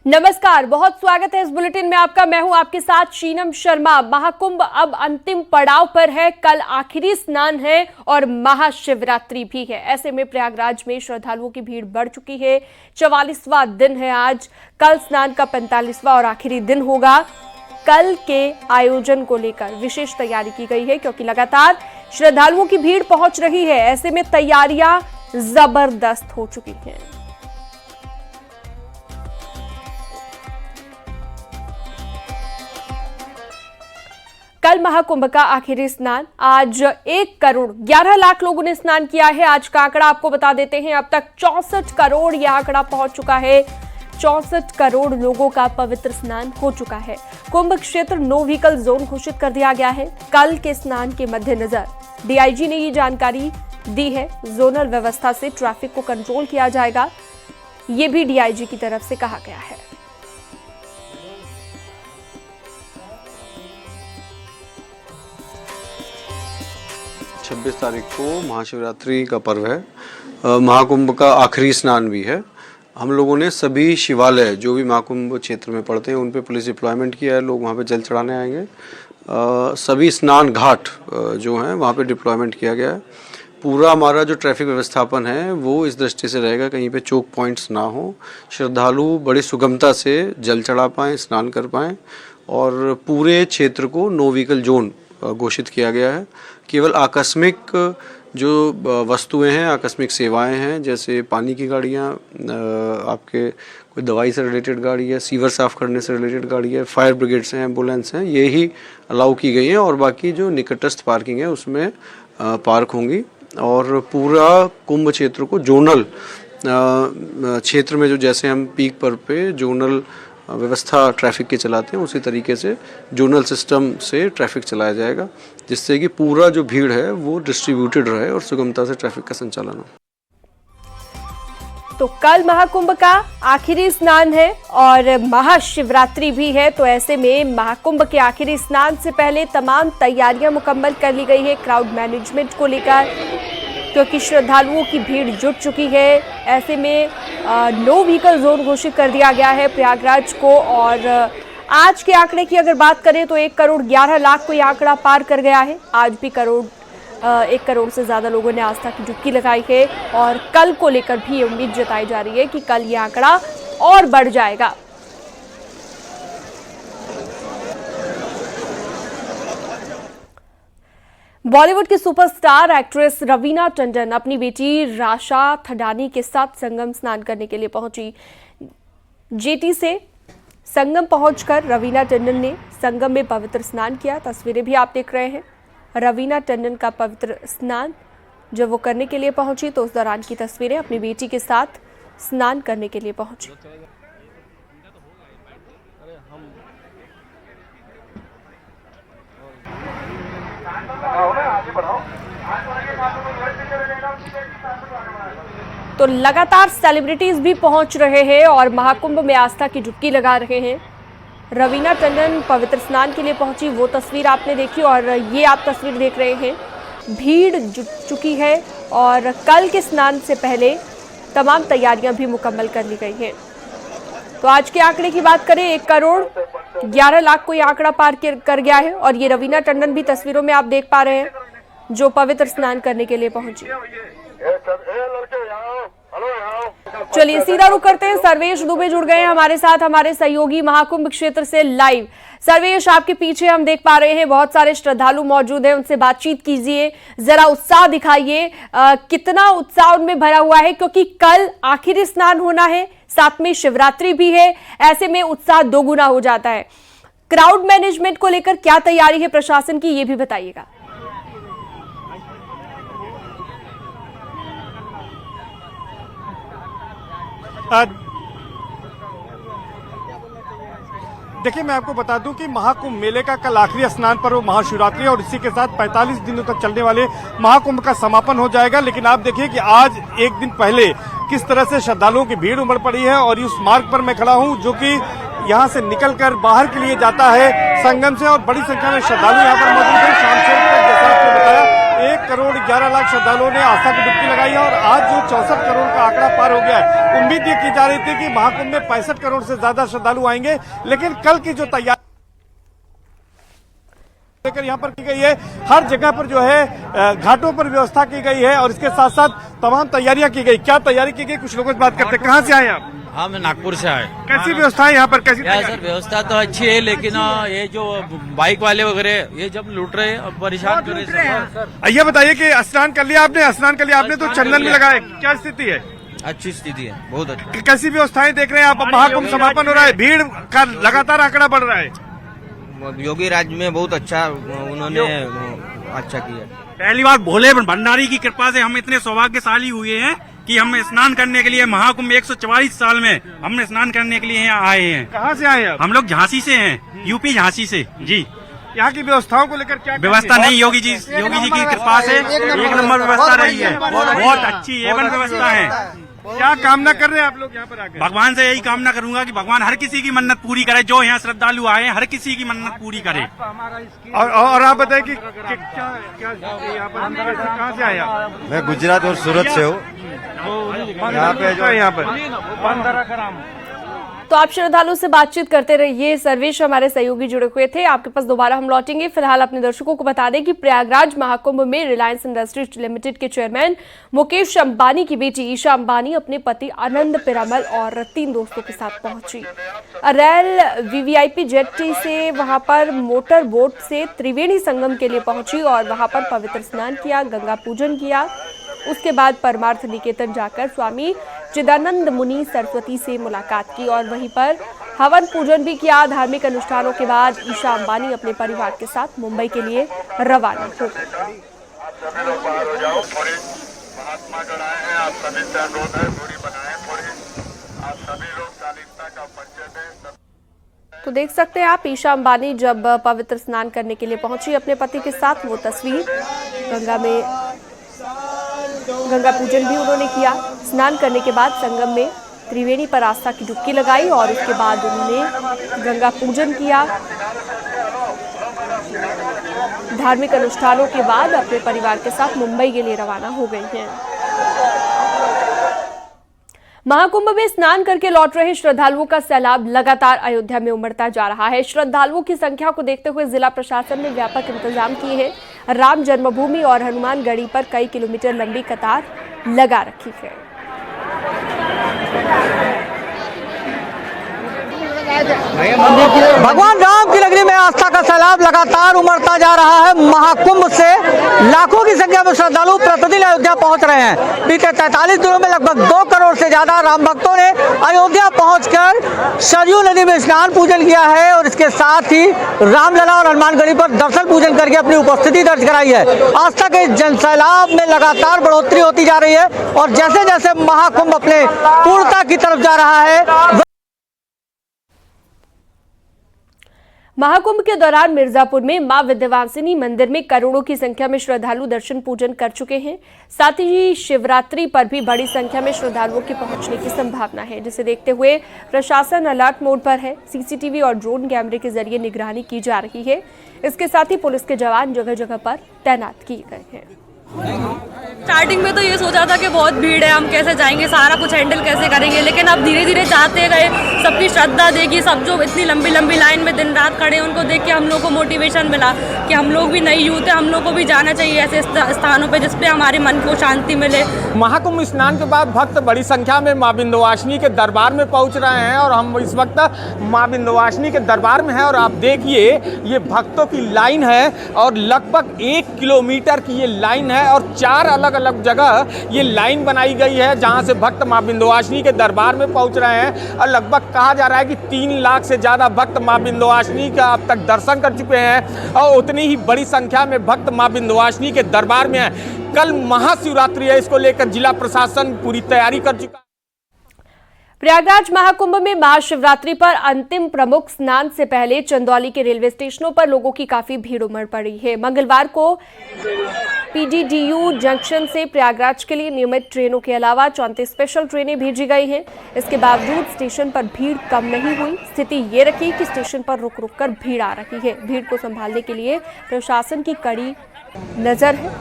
नमस्कार, बहुत स्वागत है इस बुलेटिन में आपका। मैं हूं आपके साथ शीनम शर्मा। महाकुंभ अब अंतिम पड़ाव पर है। कल आखिरी स्नान है और महाशिवरात्रि भी है। ऐसे में प्रयागराज में श्रद्धालुओं की भीड़ बढ़ चुकी है। 44वां दिन है आज। कल स्नान का 45वां और आखिरी दिन होगा। कल के आयोजन को लेकर विशेष तैयारी की गई है क्योंकि लगातार श्रद्धालुओं की भीड़ पहुंच रही है। ऐसे में तैयारियां जबरदस्त हो चुकी हैं। कल महाकुंभ का आखिरी स्नान। आज 1 करोड़ 11 लाख लोगों ने स्नान किया है। आज का आंकड़ा आपको बता देते हैं। अब तक 64 करोड़ यह आंकड़ा पहुंच चुका है। 64 करोड़ लोगों का पवित्र स्नान हो चुका है। कुंभ क्षेत्र नो व्हीकल जोन घोषित कर दिया गया है। कल के स्नान के मद्देनजर डीआईजी ने ये जानकारी दी है। जोनल व्यवस्था से ट्रैफिक को कंट्रोल किया जाएगा, ये भी डीआईजी की तरफ से कहा गया है। छब्बीस तारीख को महाशिवरात्रि का पर्व है। महाकुंभ का आखिरी स्नान भी है। हम लोगों ने सभी शिवालय जो भी महाकुंभ क्षेत्र में पड़ते हैं उन पे पुलिस डिप्लॉयमेंट किया है। लोग वहाँ पे जल चढ़ाने आएंगे। सभी स्नान घाट जो हैं वहाँ पे डिप्लॉयमेंट किया गया है। पूरा हमारा जो ट्रैफिक व्यवस्थापन है वो इस दृष्टि से रहेगा कहीं पे चोक पॉइंट्स ना हो, श्रद्धालु बड़ी सुगमता से जल चढ़ा पाएँ, स्नान कर पाएँ। और पूरे क्षेत्र को नो व्हीकल जोन घोषित किया गया है। केवल आकस्मिक जो वस्तुएं हैं, आकस्मिक सेवाएं हैं, जैसे पानी की गाड़ियां, आपके कोई दवाई से रिलेटेड गाड़ी है, सीवर साफ करने से रिलेटेड गाड़ी है, फायर ब्रिगेड्स हैं, एम्बुलेंस हैं, ये ही अलाउ की गई हैं। और बाकी जो निकटस्थ पार्किंग है उसमें पार्क होंगी। और पूरा कुंभ क्षेत्र को जोनल क्षेत्र में जो जैसे हम पीक पर पे जोनल व्यवस्था ट्रैफिक के चलाते हैं उसी तरीके से जोनल सिस्टम से ट्रैफिक चलाया जाएगा, जिससे कि पूरा जो भीड़ है वो डिस्ट्रीब्यूटेड रहे और सुगमता से ट्रैफिक का संचालन हो। तो कल महाकुंभ का आखिरी स्नान है और महाशिवरात्रि भी है। तो ऐसे में महाकुंभ के आखिरी स्नान से पहले तमाम तैयारियां मुकम्मल कर ली गई है क्राउड मैनेजमेंट को लेकर, क्योंकि श्रद्धालुओं की भीड़ जुट चुकी है। ऐसे में नो व्हीकल जोन घोषित कर दिया गया है प्रयागराज को। और आज के आंकड़े की अगर बात करें तो 1 करोड़ 11 लाख को यह आंकड़ा पार कर गया है। आज भी 1 करोड़ से ज़्यादा लोगों ने आस्था की डुबकी लगाई है। और कल को लेकर भी उम्मीद जताई जा रही है कि कल यह आंकड़ा और बढ़ जाएगा। बॉलीवुड की सुपरस्टार एक्ट्रेस रवीना टंडन अपनी बेटी राशा थडानी के साथ संगम स्नान करने के लिए पहुंची। जेटी से संगम पहुंचकर रवीना टंडन ने संगम में पवित्र स्नान किया। तस्वीरें भी आप देख रहे हैं। रवीना टंडन का पवित्र स्नान जब वो करने के लिए पहुंची तो उस दौरान की तस्वीरें, अपनी बेटी के साथ स्नान करने के लिए पहुंची। तो लगातार सेलिब्रिटीज भी पहुंच रहे हैं और महाकुंभ में आस्था की डुबकी लगा रहे हैं। रवीना टंडन पवित्र स्नान के लिए पहुंची, वो तस्वीर आपने देखी और ये आप तस्वीर देख रहे हैं। भीड़ जुट चुकी है और कल के स्नान से पहले तमाम तैयारियां भी मुकम्मल कर ली गई हैं। तो आज के आंकड़े की बात करें, 1 करोड़ 11 लाख को यह आंकड़ा पार कर गया है। और ये रवीना टंडन भी तस्वीरों में आप देख पा रहे हैं जो पवित्र स्नान करने के लिए पहुंची। चलिए सीधा रुख करते हैं। सर्वेश दुबे जुड़ गए हैं हमारे साथ, हमारे सहयोगी महाकुंभ क्षेत्र से लाइव। सर्वेश, आपके पीछे हम देख पा रहे हैं बहुत सारे श्रद्धालु मौजूद हैं, उनसे बातचीत कीजिए, जरा उत्साह दिखाइए। कितना उत्साह उनमें भरा हुआ है, क्योंकि कल आखिरी स्नान होना है, साथ में शिवरात्रि भी है। ऐसे में उत्साह दोगुना हो जाता है। क्राउड मैनेजमेंट को लेकर क्या तैयारी है प्रशासन की, ये भी बताइएगा। देखिए, मैं आपको बता दूं कि महाकुंभ मेले का कल आखिरी स्नान पर्व महाशिवरात्रि और इसी के साथ 45 दिनों तक चलने वाले महाकुंभ का समापन हो जाएगा। लेकिन आप देखिए कि आज एक दिन पहले किस तरह से श्रद्धालुओं की भीड़ उमड़ पड़ी है। और इस मार्ग पर मैं खड़ा हूं जो कि यहाँ से निकलकर बाहर के लिए जाता है संगम से, और बड़ी संख्या में श्रद्धालु यहाँ पर मौजूद है। शाम 6 तक जैसा आपने बताया 1 करोड़ 11 लाख श्रद्धालुओं ने आस्था की डुबकी लगाई है और आज जो 64 करोड़ का आंकड़ा पार हो गया है, उम्मीद ये की जा रही थी कि महाकुंभ में 65 करोड़ से ज्यादा श्रद्धालु आएंगे, लेकिन कल की जो तैयारी लेकर यहाँ पर की गई है, हर जगह पर जो है घाटों पर व्यवस्था की गई है और इसके साथ साथ तमाम तैयारियां की गई। क्या तैयारी की गई, कुछ लोगों से बात करते हैं। कहाँ से आए आप? हाँ, मैं नागपुर से आए। कैसी व्यवस्था है यहाँ पर, कैसी यार सर, व्यवस्था तो अच्छी है, लेकिन ये जो बाइक वाले वगैरह ये जब लूट रहे हैं, परेशान कर रहे हैं। ये बताइए कि स्नान कर लिया आपने? स्नान कर लिया आपने तो चंदन भी लगाए, क्या स्थिति है? अच्छी स्थिति है, बहुत अच्छी। कैसी व्यवस्थाएं देख रहे हैं आप? महाकुंभ समापन हो रहा है, भीड़ का लगातार आंकड़ा बढ़ रहा है। योगी राज्य में बहुत अच्छा उन्होंने अच्छा किया। पहली बार भोले भंडारी की कृपा से हम इतने सौभाग्यशाली हुए हैं कि हम स्नान करने के लिए महाकुंभ 144 साल में हमने स्नान करने के लिए यहाँ आए हैं। कहाँ से आए हैं? हम लोग झांसी से हैं, यूपी झांसी से जी। यहाँ की व्यवस्थाओं को लेकर क्या व्यवस्था नहीं, योगी जी की कृपा से एक नंबर व्यवस्था रही है, बहुत अच्छी एवन व्यवस्था है। क्या कामना कर रहे हैं आप लोग यहाँ पर आकर? भगवान से यही कामना करूंगा कि भगवान हर किसी की मन्नत पूरी करे, जो यहाँ श्रद्धालु आए हर किसी की मन्नत पूरी करे। और आप बताएं कि क्या यहाँ पर कहाँ से आए आप? मैं गुजरात और सूरत से हूँ। यहाँ पे तो आप श्रद्धालुओं से बातचीत करते रहिए। सर्वेश हमारे सहयोगी जुड़े हुए थे, आपके पास दोबारा हम लौटेंगे। फिलहाल अपने दर्शकों को बता दें कि प्रयागराज महाकुंभ में रिलायंस इंडस्ट्रीज लिमिटेड के चेयरमैन मुकेश अंबानी की बेटी ईशा अंबानी अपने पति आनंद पिरामल और 3 दोस्तों के साथ पहुंची। अरैल वीवीआईपी जेटी से वहां पर मोटर बोट से त्रिवेणी संगम के लिए पहुंची और वहां पर पवित्र स्नान किया, गंगा पूजन किया। उसके बाद परमार्थ निकेतन जाकर स्वामी चिदानंद मुनि सरस्वती से मुलाकात की और वहीं पर हवन पूजन भी किया। धार्मिक अनुष्ठानों के बाद ईशा अंबानी अपने परिवार के साथ मुंबई के लिए रवाना हो गई। तो देख सकते हैं आप, ईशा अंबानी जब पवित्र स्नान करने के लिए पहुंची अपने पति के साथ, वो तस्वीर गंगा पूजन भी उन्होंने किया। स्नान करने के बाद संगम में त्रिवेणी पर आस्था की डुबकी लगाई और उसके बाद उन्होंने गंगा पूजन किया। धार्मिक अनुष्ठानों के बाद अपने परिवार के साथ मुंबई के लिए रवाना हो गई हैं। महाकुंभ में स्नान करके लौट रहे श्रद्धालुओं का सैलाब लगातार अयोध्या में उमड़ता जा रहा है। श्रद्धालुओं की संख्या को देखते हुए जिला प्रशासन ने व्यापक इंतजाम किए हैं। राम जन्मभूमि और हनुमानगढ़ी पर कई किलोमीटर लंबी कतार लगा रखी है। भगवान राम की नगरी में आस्था का सैलाब लगातार उमड़ता जा रहा है। महाकुंभ से लाखों की संख्या में श्रद्धालु प्रतिदिन अयोध्या पहुंच रहे हैं। बीते 43 दिनों में लगभग 2 करोड़ से ज्यादा राम भक्तों ने अयोध्या पहुंचकर सरयू नदी में स्नान पूजन किया है और इसके साथ ही रामलला और हनुमानगढ़ी पर दर्शन पूजन करके अपनी उपस्थिति दर्ज कराई है। आस्था के जन सैलाब में लगातार बढ़ोतरी होती जा रही है और जैसे जैसे महाकुंभ अपने पूर्णता की तरफ जा रहा है। महाकुंभ के दौरान मिर्जापुर में मां विंध्यवासिनी मंदिर में करोड़ों की संख्या में श्रद्धालु दर्शन पूजन कर चुके हैं। साथ ही शिवरात्रि पर भी बड़ी संख्या में श्रद्धालुओं के पहुंचने की संभावना है, जिसे देखते हुए प्रशासन अलर्ट मोड पर है। सीसीटीवी और ड्रोन कैमरे के जरिए निगरानी की जा रही है। इसके साथ ही पुलिस के जवान जगह जगह पर तैनात किए गए हैं। स्टार्टिंग में तो ये सोचा था कि बहुत भीड़ है, हम कैसे जाएंगे, सारा कुछ हैंडल कैसे करेंगे, लेकिन अब धीरे धीरे जाते गए। सबकी श्रद्धा देखी, सब जो इतनी लंबी लंबी लाइन में दिन रात खड़े हैं, उनको देख के हम लोग को मोटिवेशन मिला कि हम लोग भी नई यूथ है, हम लोग को भी जाना चाहिए ऐसे स्थानों पे जिसपे हमारे मन को शांति मिले। महाकुंभ स्नान के बाद भक्त बड़ी संख्या में मां विंध्यवासिनी के दरबार में पहुंच रहे हैं और हम इस वक्त मां विंध्यवासिनी के दरबार में हैं और आप देखिए ये भक्तों की लाइन है और लगभग 1 किलोमीटर की ये लाइन है और 4 अलग अलग जगह ये लाइन बनाई गई है जहां से भक्त मां विंध्यवासिनी के दरबार में पहुंच रहे हैं। और लगभग कहा जा रहा है कि 3 लाख से ज़्यादा भक्त मां विंध्यवासिनी का अब तक दर्शन कर चुके हैं और उतनी ही बड़ी संख्या में भक्त मां विंध्यवासिनी के दरबार में हैं। कल महाशिवरात्रि है, इसको लेकर जिला प्रशासन पूरी तैयारी कर चुका है। प्रयागराज महाकुंभ में महाशिवरात्रि पर अंतिम प्रमुख स्नान से पहले चंदौली के रेलवे स्टेशनों पर लोगों की काफी भीड़ उमड़ पड़ी है। मंगलवार को पीडीडीयू जंक्शन से प्रयागराज के लिए नियमित ट्रेनों के अलावा 34 स्पेशल ट्रेनें भेजी गई हैं। इसके बावजूद स्टेशन पर भीड़ कम नहीं हुई। स्थिति ये रखी कि स्टेशन पर रुक रुक कर भीड़ आ रही है। भीड़ को संभालने के लिए प्रशासन की कड़ी नजर है।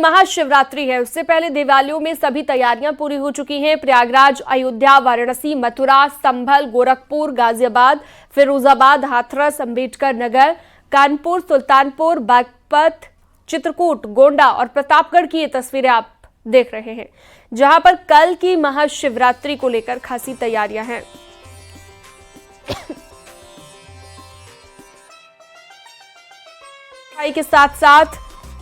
महाशिवरात्रि है, उससे पहले देवालयों में सभी तैयारियां पूरी हो चुकी हैं। प्रयागराज, अयोध्या, वाराणसी, मथुरा, संभल, गोरखपुर, गाजियाबाद, फिरोजाबाद, हाथरस, अंबेडकर नगर, कानपुर, सुल्तानपुर, बागपत, चित्रकूट, गोंडा और प्रतापगढ़ की ये तस्वीरें आप देख रहे हैं, जहां पर कल की महाशिवरात्रि को लेकर खासी तैयारियां हैं। के साथ साथ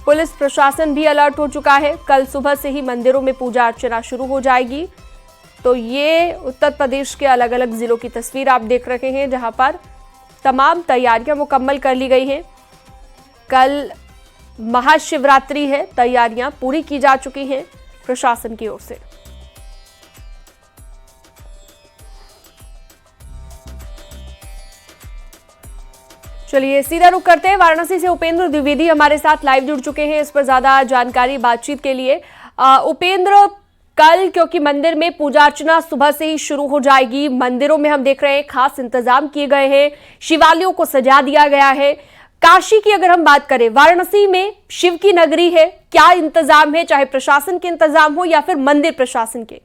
पुलिस प्रशासन भी अलर्ट हो चुका है। कल सुबह से ही मंदिरों में पूजा अर्चना शुरू हो जाएगी। तो ये उत्तर प्रदेश के अलग अलग जिलों की तस्वीर आप देख रहे हैं, जहां पर तमाम तैयारियां मुकम्मल कर ली गई हैं। कल महाशिवरात्रि है, तैयारियां पूरी की जा चुकी हैं प्रशासन की ओर से। चलिए सीधा रुख करते हैं, वाराणसी से उपेंद्र द्विवेदी हमारे साथ लाइव जुड़ चुके हैं इस पर ज्यादा जानकारी बातचीत के लिए। उपेंद्र, कल क्योंकि मंदिर में पूजा अर्चना सुबह से ही शुरू हो जाएगी, मंदिरों में हम देख रहे हैं खास इंतजाम किए गए हैं, शिवालयों को सजा दिया गया है। काशी की अगर हम बात करें, वाराणसी में शिव की नगरी है, क्या इंतजाम है, चाहे प्रशासन के इंतजाम हो या फिर मंदिर प्रशासन के?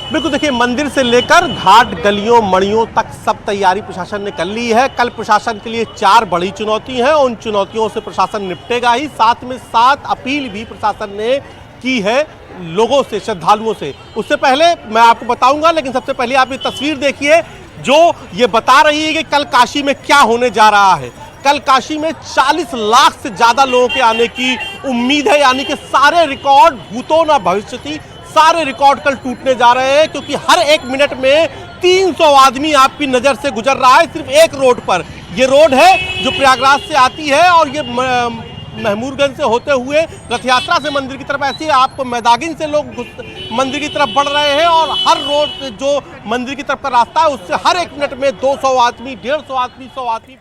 बिल्कुल, देखिए मंदिर से लेकर घाट गलियों मड़ियों तक सब तैयारी प्रशासन ने कर ली है। कल प्रशासन के लिए 4 बड़ी चुनौती हैं, उन चुनौतियों से प्रशासन निपटेगा ही। साथ में 7 अपील भी प्रशासन ने की है लोगों से, श्रद्धालुओं से। उससे पहले मैं आपको बताऊंगा, लेकिन सबसे पहले आप ये तस्वीर देखिए जो ये बता रही है कि कल काशी में क्या होने जा रहा है। कल काशी में 40 लाख से ज्यादा लोगों के आने की उम्मीद है, यानी कि सारे रिकॉर्ड भूतो न भविष्यति, सारे रिकॉर्ड कल टूटने जा रहे हैं, क्योंकि हर 1 मिनट में 300 आदमी आपकी नजर से गुजर रहा है सिर्फ एक रोड पर। ये रोड है जो प्रयागराज से आती है और ये महमूदगंज से होते हुए रथ यात्रा से मंदिर की तरफ, ऐसे आप मैदागिन से लोग मंदिर की तरफ बढ़ रहे हैं। और हर रोड जो मंदिर की तरफ का रास्ता है उससे हर 1 मिनट में 200 आदमी, 150 आदमी, 100 आदमी।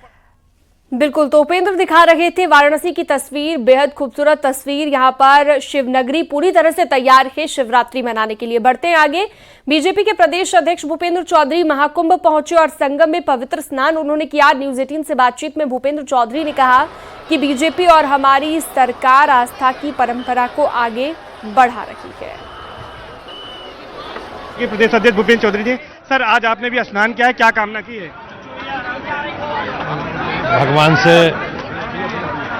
बिल्कुल, तो उपेंद्र दिखा रहे थे वाराणसी की तस्वीर, बेहद खूबसूरत तस्वीर। यहाँ पर शिवनगरी पूरी तरह से तैयार है शिवरात्रि मनाने के लिए। बढ़ते हैं आगे, बीजेपी के प्रदेश अध्यक्ष भूपेंद्र चौधरी महाकुंभ पहुंचे और संगम में पवित्र स्नान उन्होंने किया। न्यूज 18 से बातचीत में भूपेंद्र चौधरी ने कहा कि बीजेपी और हमारी सरकार आस्था की परंपरा को आगे बढ़ा रही है। ये प्रदेश अध्यक्ष भूपेंद्र चौधरी जी, सर आज आपने भी स्नान किया है, क्या कामना की है? भगवान से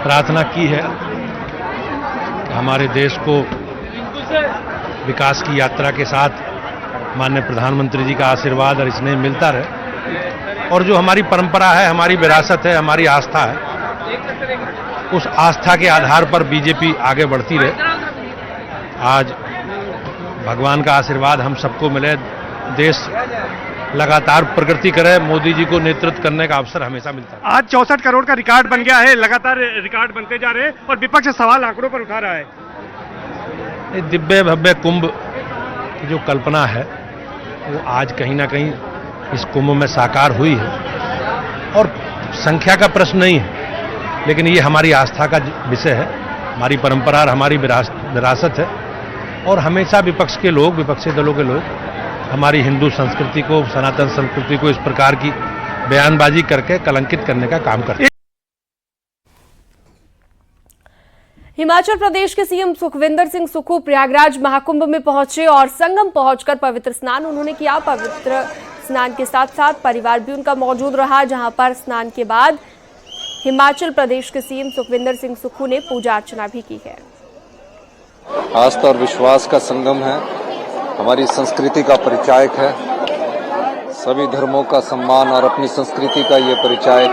प्रार्थना की है कि हमारे देश को विकास की यात्रा के साथ माननीय प्रधानमंत्री जी का आशीर्वाद और स्नेह मिलता रहे, और जो हमारी परंपरा है, हमारी विरासत है, हमारी आस्था है, उस आस्था के आधार पर बीजेपी आगे बढ़ती रहे। आज भगवान का आशीर्वाद हम सबको मिले, देश लगातार प्रगति करे, मोदी जी को नेतृत्व करने का अवसर हमेशा मिलता है। आज 64 करोड़ का रिकॉर्ड बन गया है, लगातार रिकॉर्ड बनते जा रहे हैं और विपक्ष सवाल आंकड़ों पर उठा रहा है। दिव्य भव्य कुंभ की जो कल्पना है वो आज कहीं ना कहीं इस कुंभ में साकार हुई है, और संख्या का प्रश्न नहीं है, लेकिन ये हमारी आस्था का विषय है, हमारी परंपरा और हमारी विरासत है। और हमेशा विपक्ष के लोग, विपक्षी दलों के लोग हमारी हिंदू संस्कृति को, सनातन संस्कृति को इस प्रकार की बयानबाजी करके कलंकित करने का काम करते हैं। हिमाचल प्रदेश के सीएम सुखविंदर सिंह सुक्खू प्रयागराज महाकुंभ में पहुंचे और संगम पहुंचकर पवित्र स्नान उन्होंने किया। पवित्र स्नान के साथ साथ परिवार भी उनका मौजूद रहा, जहां पर स्नान के बाद हिमाचल प्रदेश के सीएम सुखविंदर सिंह सुक्खू ने पूजा अर्चना भी की है। आस्था और विश्वास का संगम है, हमारी संस्कृति का परिचायक है, सभी धर्मों का सम्मान और अपनी संस्कृति का ये परिचायक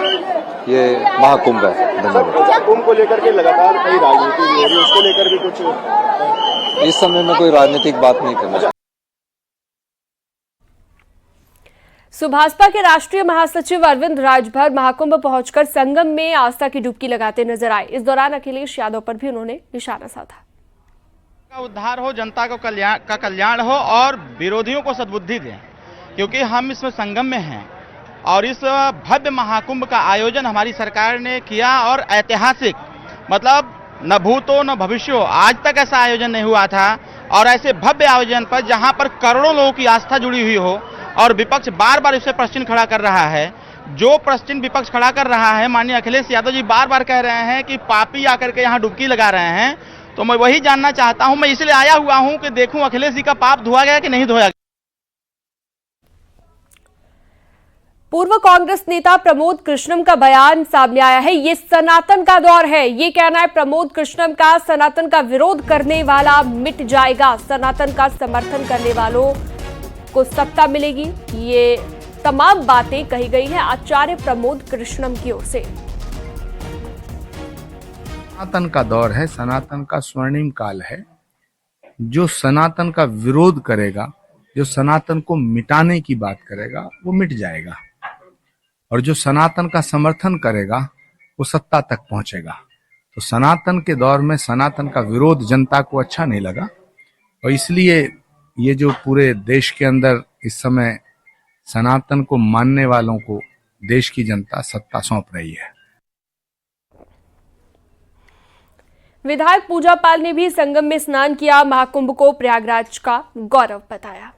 ये महाकुंभ है। धन्यवाद। कुंभ को लेकर के लगातार कई राजनीति हो रही है, उसको लेकर भी कुछ इस समय में कोई राजनीतिक बात नहीं करना। सुभाषपा के राष्ट्रीय महासचिव अरविंद राजभर महाकुंभ पहुंचकर संगम में आस्था की डुबकी लगाते नजर आए। इस दौरान अखिलेश यादव पर भी उन्होंने निशाना साधा। उद्धार हो, जनता को कल्याण हो और विरोधियों को सद्बुद्धि दें, क्योंकि हम इसमें संगम में हैं और इस भव्य महाकुंभ का आयोजन हमारी सरकार ने किया और ऐतिहासिक, मतलब न भूतो न भविष्यो, आज तक ऐसा आयोजन नहीं हुआ था। और ऐसे भव्य आयोजन पर जहां पर करोड़ों लोगों की आस्था जुड़ी हुई हो और विपक्ष बार बार इसे प्रश्न खड़ा कर रहा है, जो प्रश्न विपक्ष खड़ा कर रहा है, माननीय अखिलेश यादव जी बार बार कह रहे हैं कि पापी आकर के यहाँ डुबकी लगा रहे हैं, तो मैं वही जानना चाहता हूं। मैं इसलिए आया हुआ हूं कि देखूं अखिलेश जी का पाप धोया गया कि नहीं धोया गया। पूर्व कांग्रेस नेता प्रमोद कृष्णम का बयान सामने आया है। ये सनातन का दौर है, ये कहना है प्रमोद कृष्णम का। सनातन का विरोध करने वाला मिट जाएगा, सनातन का समर्थन करने वालों को सत्ता मिलेगी। ये तमाम बातें कही गई हैं आचार्य प्रमोद कृष्णम की ओर से। सनातन का दौर है, सनातन का स्वर्णिम काल है। जो सनातन का विरोध करेगा, जो सनातन को मिटाने की बात करेगा, वो मिट जाएगा, और जो सनातन का समर्थन करेगा वो सत्ता तक पहुंचेगा। तो सनातन के दौर में सनातन का विरोध जनता को अच्छा नहीं लगा, और इसलिए ये जो पूरे देश के अंदर इस समय सनातन को मानने वालों को देश की जनता सत्ता सौंप रही है। विधायक पूजा पाल ने भी संगम में स्नान किया, महाकुंभ को प्रयागराज का गौरव बताया।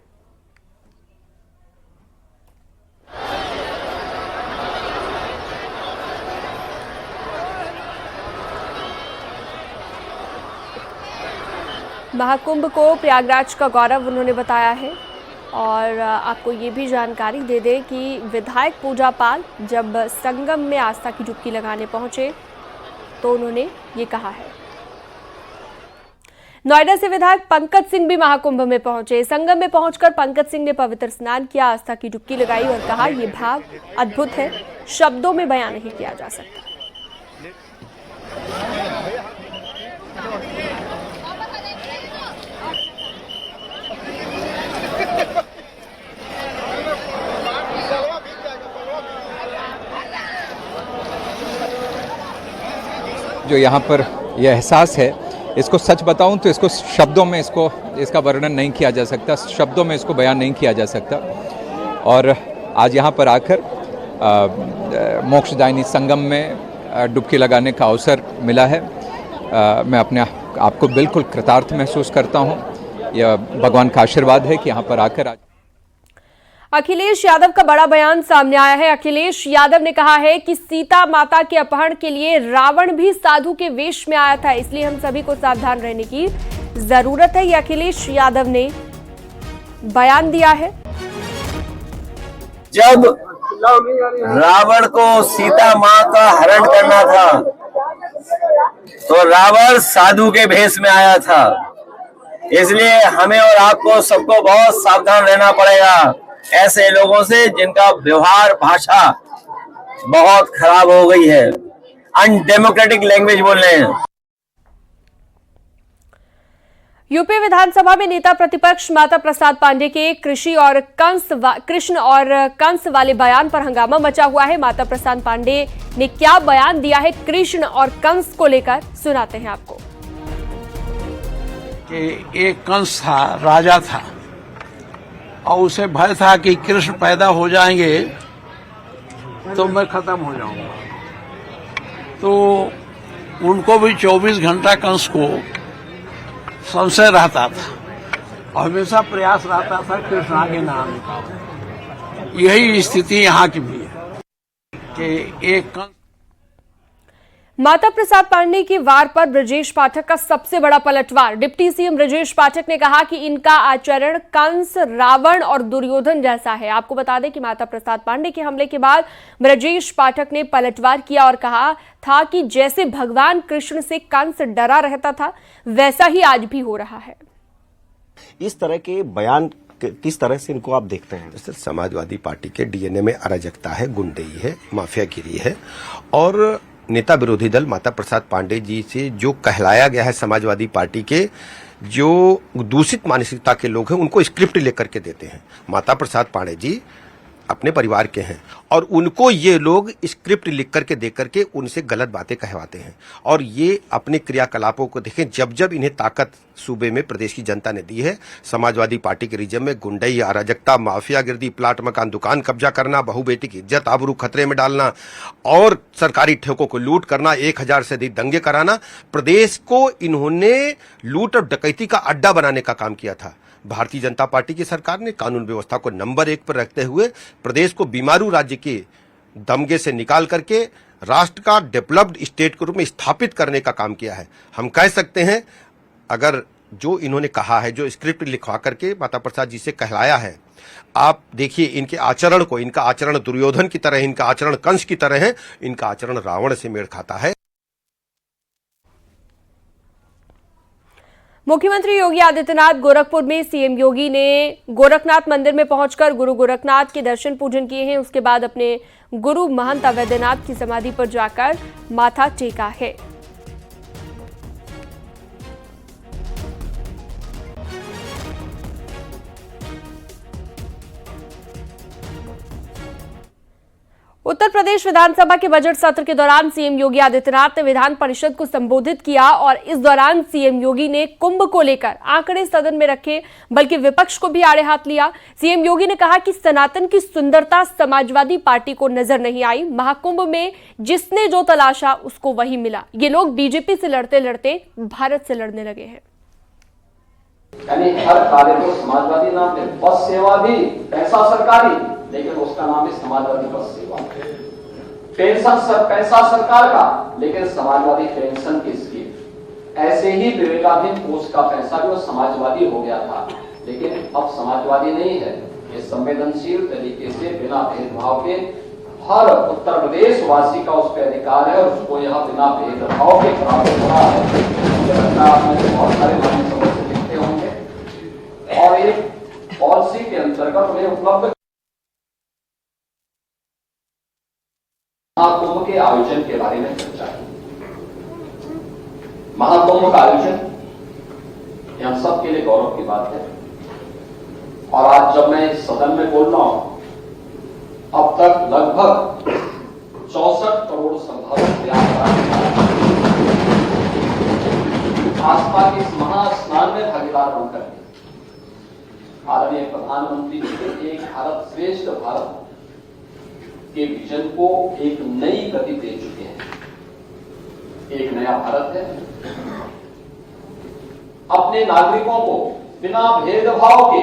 महाकुंभ को प्रयागराज का गौरव उन्होंने बताया है। और आपको ये भी जानकारी दे दें कि विधायक पूजा पाल जब संगम में आस्था की डुबकी लगाने पहुंचे तो उन्होंने ये कहा है। नोएडा से विधायक पंकज सिंह भी महाकुंभ में पहुंचे। संगम में पहुंचकर पंकज सिंह ने पवित्र स्नान किया, आस्था की डुबकी लगाई और कहा यह भाव अद्भुत है, शब्दों में बयान नहीं किया जा सकता। जो यहाँ पर यह एहसास है, इसको सच बताऊं तो इसको शब्दों में इसका वर्णन नहीं किया जा सकता, शब्दों में इसको बयान नहीं किया जा सकता। और आज यहाँ पर आकर मोक्षदायिनी संगम में डुबकी लगाने का अवसर मिला है। मैं अपने आप को बिल्कुल कृतार्थ महसूस करता हूँ। यह भगवान का आशीर्वाद है कि यहाँ पर आकर आज अखिलेश यादव का बड़ा बयान सामने आया है। अखिलेश यादव ने कहा है कि सीता माता के अपहरण के लिए रावण भी साधु के वेश में आया था, इसलिए हम सभी को सावधान रहने की जरूरत है। ये अखिलेश यादव ने बयान दिया है। जब रावण को सीता मां का हरण करना था तो रावण साधु के भेष में आया था, इसलिए हमें और आपको सबको बहुत सावधान रहना पड़ेगा ऐसे लोगों से जिनका व्यवहार भाषा बहुत खराब हो गई है, अनडेमोक्रेटिक लैंग्वेज बोल रहे हैं। यूपी विधानसभा में नेता प्रतिपक्ष माता प्रसाद पांडे के कृष्ण और कंस वाले बयान पर हंगामा मचा हुआ है। माता प्रसाद पांडे ने क्या बयान दिया है कृष्ण और कंस को लेकर, सुनाते हैं आपको। कि एक कंस था, राजा था, और उसे भय था कि कृष्ण पैदा हो जाएंगे तो मैं खत्म हो जाऊंगा। तो उनको भी 24 घंटा कंस को संशय रहता था और हमेशा प्रयास रहता था कृष्ण आगे ना आने का। यही स्थिति यहाँ की भी है कि एक कंस। माता प्रसाद पांडे की वार पर ब्रजेश पाठक का सबसे बड़ा पलटवार। डिप्टी सीएम ब्रजेश पाठक ने कहा कि इनका आचरण कंस, रावण और दुर्योधन जैसा है। आपको बता दें कि माता प्रसाद पांडे के हमले के बाद ब्रजेश पाठक ने पलटवार किया और कहा था कि जैसे भगवान कृष्ण से कंस डरा रहता था वैसा ही आज भी हो रहा है। इस तरह के बयान किस तरह से इनको आप देखते हैं? समाजवादी पार्टी के डीएनए में अराजकता है, गुंडई है, माफियागिरी है, और नेता विरोधी दल माता प्रसाद पांडे जी से जो कहलाया गया है समाजवादी पार्टी के जो दूषित मानसिकता के लोग हैं उनको स्क्रिप्ट लेकर के देते हैं। माता प्रसाद पांडे जी अपने परिवार के हैं और उनको ये लोग स्क्रिप्ट लिख करके दे करके उनसे गलत बातें कहवाते हैं। और ये अपने क्रियाकलापों को देखें, जब जब इन्हें ताकत सूबे में प्रदेश की जनता ने दी है, समाजवादी पार्टी के रिजम में गुंडई, अराजकता, माफियागिरी, प्लाट मकान दुकान कब्जा करना, बहू बेटी की इज्जत आबरू खतरे में डालना और सरकारी ठेकों को लूट करना, 1000 से अधिक दंगे कराना, प्रदेश को इन्होंने लूट और डकैती का अड्डा बनाने का काम किया था। भारतीय जनता पार्टी की सरकार ने कानून व्यवस्था को नंबर 1 पर रखते हुए प्रदेश को बीमारू राज्य के दमगे से निकाल करके राष्ट्र का डेवलप्ड स्टेट के रूप में स्थापित करने का काम किया है। हम कह सकते हैं, अगर जो इन्होंने कहा है, जो स्क्रिप्ट लिखवा करके माता प्रसाद जी से कहलाया है, आप देखिए इनके आचरण को, इनका आचरण दुर्योधन की तरह है, इनका आचरण कंस की तरह है, इनका आचरण रावण से मेल खाता है। मुख्यमंत्री योगी आदित्यनाथ गोरखपुर में सीएम योगी ने गोरखनाथ मंदिर में पहुंचकर गुरु गोरखनाथ के दर्शन पूजन किए हैं। उसके बाद अपने गुरु महंत अवैधनाथ की समाधि पर जाकर माथा टेका है। उत्तर प्रदेश विधानसभा के बजट सत्र के दौरान सीएम योगी आदित्यनाथ ने विधान परिषद को संबोधित किया और इस दौरान सीएम योगी ने कुंभ को लेकर आंकड़े सदन में रखे, बल्कि विपक्ष को भी आड़े हाथ लिया। सीएम योगी ने कहा कि सनातन की सुंदरता समाजवादी पार्टी को नजर नहीं आई। महाकुंभ में जिसने जो तलाशा उसको वही मिला। ये लोग बीजेपी से लड़ते लड़ते भारत से लड़ने लगे हैं। यानी हर कार्य को समाजवादी नाम दे। बस सेवा भी पैसा सरकारी, लेकिन उसका नाम है समाजवादी बस सेवा। पेंशन पैसा सरकार का, लेकिन समाजवादी पेंशन की स्कीम। ऐसे ही विवेकाधीन कोष का पैसा जो समाजवादी हो गया था, लेकिन अब समाजवादी नहीं है। ये संवेदनशील तरीके से बिना भेदभाव के हर उत्तर प्रदेश वासी का उस पर अधिकार है और उसको यह बिना भेदभाव के प्राप्त हो रहा है। मुझे लगता है आपने बहुत सारे मान्य समझ से लिखते होंगे और एक पॉलिसी के अंतर्गत उन्हें उपलब्ध महाकुंभ के आयोजन के बारे में चर्चा की। महाकुंभ का आयोजन हम सबके लिए गौरव की बात है। और आज जब मैं इस सदन में बोल रहा हूं, अब तक लगभग 64 करोड़ श्रद्धालु आस्था के इस महास्नान में भागीदार बनकर आदरणीय प्रधानमंत्री जी के एक भारत श्रेष्ठ भारत के विजन को एक नई गति दे चुके हैं। एक नया भारत है, अपने नागरिकों को बिना भेदभाव के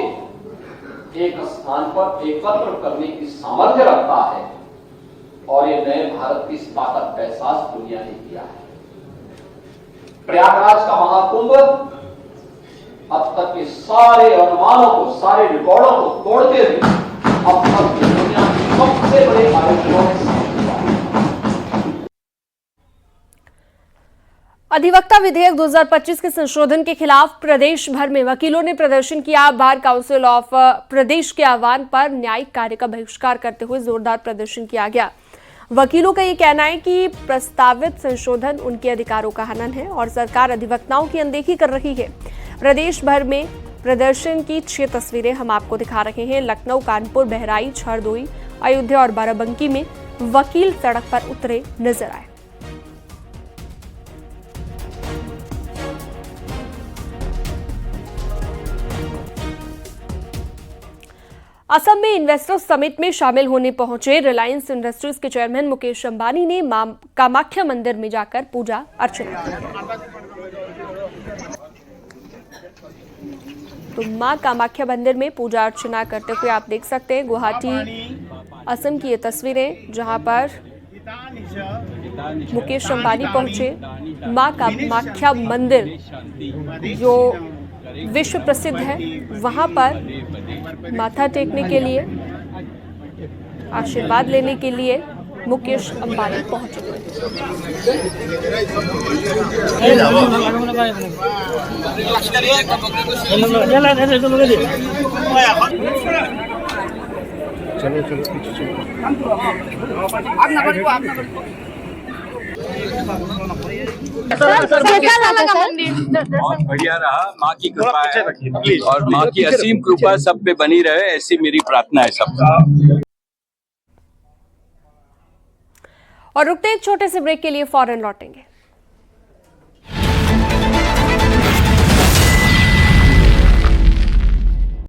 एक स्थान पर एकत्र करने की सामर्थ्य रखता है और ये नए भारत की इस ताकत का एहसास दुनिया ने किया है। प्रयागराज का महाकुंभ अब तक के सारे अनुमानों को, सारे रिकॉर्डों को तोड़ते हुए अब तक की दुनिया के सबसे बड़े आयोजनों में शामिल हुआ है। अधिवक्ता विधेयक 2025 के संशोधन के खिलाफ प्रदेश भर में वकीलों ने प्रदर्शन किया। बार काउंसिल ऑफ प्रदेश के आह्वान पर न्यायिक कार्य का बहिष्कार करते हुए जोरदार प्रदर्शन किया गया। वकीलों का ये कहना है कि प्रस्तावित संशोधन उनके अधिकारों का हनन है और सरकार अधिवक्ताओं की अनदेखी कर रही है। प्रदेश भर में प्रदर्शन की 6 तस्वीरें हम आपको दिखा रहे हैं। लखनऊ, कानपुर, बहराइच, हरदोई, अयोध्या और बाराबंकी में वकील सड़क पर उतरे नजर आए। असम में इन्वेस्टर्स समिट में शामिल होने पहुंचे रिलायंस इंडस्ट्रीज के चेयरमैन मुकेश अंबानी ने मां कामाख्या मंदिर में जाकर पूजा अर्चना की। तो मां कामाख्या मंदिर में पूजा अर्चना करते हुए आप देख सकते हैं गुवाहाटी असम की ये तस्वीरें, जहां पर मुकेश अंबानी पहुंचे। मां कामाख्या मंदिर जो विश्व प्रसिद्ध है, वहां पर माथा टेकने के लिए, आशीर्वाद लेने के लिए मुकेश अंबानी पहुंचे। बहुत बढ़िया रहा, माँ की कृपा है और माँ की असीम कृपा सब पे बनी रहे, ऐसी मेरी प्रार्थना है सबका। और रुकते एक छोटे से ब्रेक के लिए, फौरन लौटेंगे।